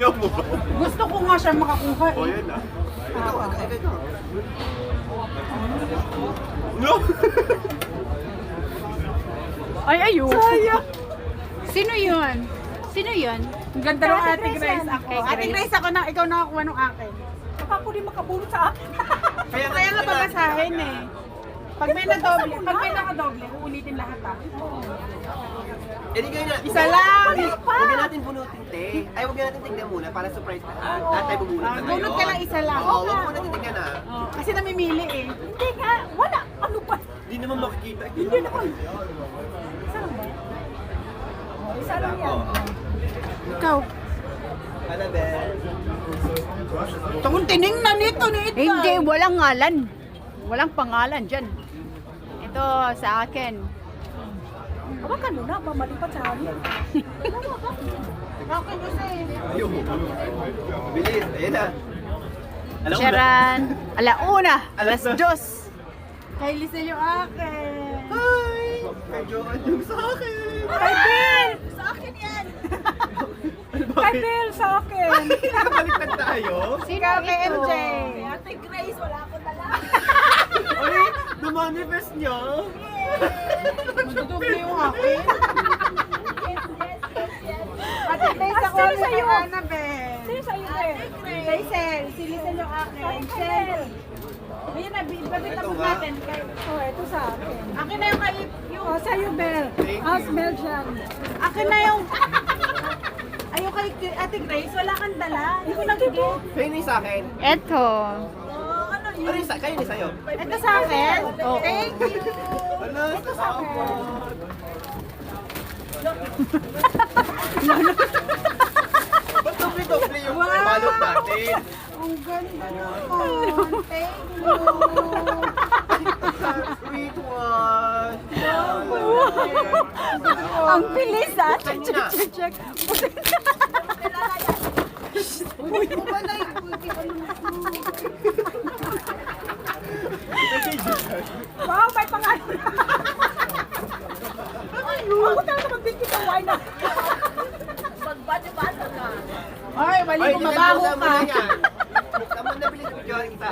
Ayaw mo ba? Gusto ko nga siya makakuha O, eh. yan na. Ito. No! Ay, ayoko. Sayang. Sino yun? Sino yun? Ang ganda ng Ate Grace. Ako. Kay Ate Grace. Grace, ako na, ikaw nakakuha ng akin. Baka ako din makabulot sa akin. Kaya Kaya nga babasahin eh. Pag may nakadoble, uulitin lahat ah. Hindi kayo na. Isa lang! Huwag na natin bunutin, te. Ay, huwag na natin tignan muna para surprise na. Lahat tayo bubunot na ngayon. Bunot ka lang isa lang. Oo, huwag mo natin tignan na. Oh, kasi namimili eh. Hindi nga, wala. Ano pa? Hindi naman makikita. Hindi naman. Isa lang ba? Isa lang yan. Ikaw. Annabelle. Itong tinignan nito. Hindi, walang ngalan. Walang pangalan dyan. Ito sa akin. Hawakan mo na, mamalipat sa akin. Akin kasi. Ayaw mo. Bilis, ayun na. Alam mo na. Sharan. Alauna. Alas Alas dos. Kay Lisa yung akin. Hi! Medyo yung sa akin. Kay Bill! Sa akin yan. Kay Bill, sa akin. Nakabaliktad tayo. Sino Kay ito? MJ. Ate Grace, wala akong dala. Ay, na-manifest niya. Magdudugli yung akin. Ate Grace, ako Sino sa'yo? kay Annabelle. Sino sa'yo, Bel? Kay Sel, si Lisa yung akin. Sel. Ayun na, babitapos natin. Oh, ito sa akin. Akin na yung kay... Oh, sa'yo, Bel. House Bel dyan. Akin na yung... Ayun kay Ate Grace, wala kang dala. Hindi ko nag-get. Kayo na yung sa akin. Eto. Ano Ano yung sa? Kayo na sa'yo. Ito sa akin? Oo. Thank you. Ano? Ito sa akin. Ba't doble-doble yung balot natin? Ang ganda naman. Thank you. Sweet one. Ang bilis ah. Buksan mo na. Check. Uy, bumalay. Wow, may pangalan. Ako talaga magbinti ng wine na. Magbati-bata ka. Ay, mali ko mabaho ka. Naman na bilis mo dyan, isa.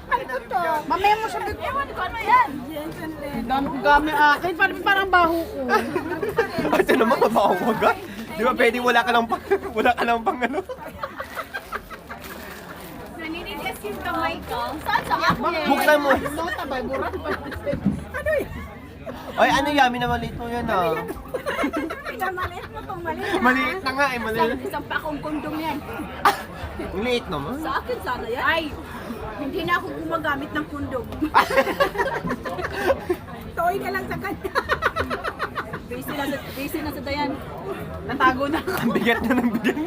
Ano to? Mamaya mo siya big... Ewan ko ano yan. Dami kong gamit akin. Parang baho ko. Ito naman, mabaho mo agad. Di ba pwede wala ka lang pang ano? Naninigas yung kamay ko. Saan sa akin? Buksan mo. Nota ba? Burat ba? Ano yun? Ay, ano yami na maliit mo yan ah. Pinamaliit mo itong mali. Maliit na nga eh, maliit. Isang pakong kondom yan. Ang liit naman. Sa akin sana yan. Ay, hindi na ako gumagamit ng kondom. Toy na lang sa kanya. Busy na sa Dayan. Natago na ako. Ang bigat na ng bigat.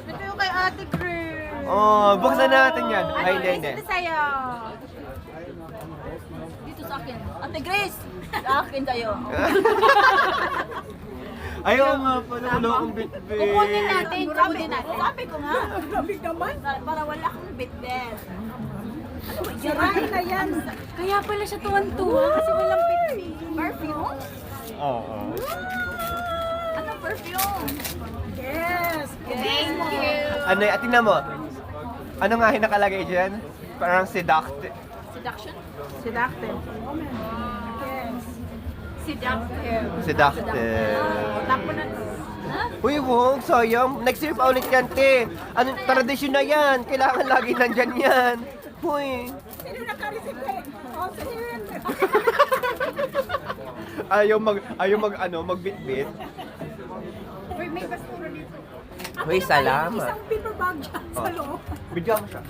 Ito yung kay Ate Grace. Oh, buksan natin yan. Ay, hindi, hindi. Ito sa'yo. Dito sa akin. Ate Grace! Sa akin sa'yo. Ayaw nga pala, wala akong bit-bit. Kukunin natin. Kukunin natin. Sabi ko nga. Lamig naman. Para wala akong bit-bit. Sirain na yan. Kaya pala siya tuwan-tuwa kasi walang bit-bit. Perfume? Oo. Anong perfume? Yes. Thank you. Ano, tingnan mo. Ano nga nakalagay dyan? Parang seductive. Seduction? Seductive. Yes. Seductive. Seductive. Tapo na. Uy, wag, sayang. Nag-serve pa ulit yan, te. Ano, tradisyon na yan. Kailangan lagi nandyan yan. Uy. Sino naka-receive eh? Oh, sino yun? Ayaw magbitbit. Uy, may basura dito. Uy, salamat. Isang paper bag dyan sa loob. Bigyan mo siya.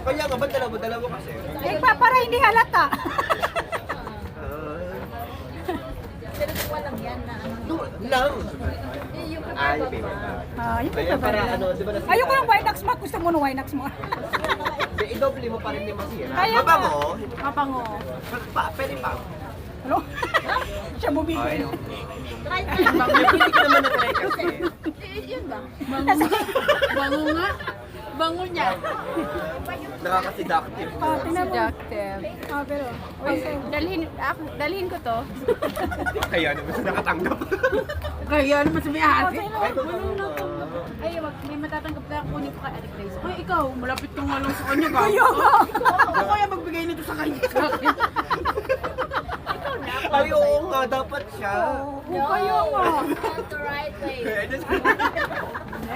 Kaya nga, ba't dalawa kasi? Eh, para hindi halata. Walang yan na ano. Doon lang. Yung Ay, paper bag. Yung Kaya para ano, di ba na Ayoko ng Winax mo. Gusto mo ng Winax mo. I-double mo pa rin yung masira. Kaya nga. Mabango. Mapango. Pwede pa. Ano? Siya bumibili. Ay, Pili ka naman na try kasi. Yun ba? Bango nga. Bango niya. Nakaka-seductive. Tingnan mo. Seductive. Pero. Dalhin ko to. Kaya naman siya nakatanggap. Kaya naman sabi ate. Ay, Ay, may matatanggap na kunin ko kay Ate Grace. Hoy, ikaw, malapit ka nga lang sa kanya ka. Ako kaya magbigay nito sa kanya. Ay, oo nga, dapat siya. Kayo nga. That's the right way.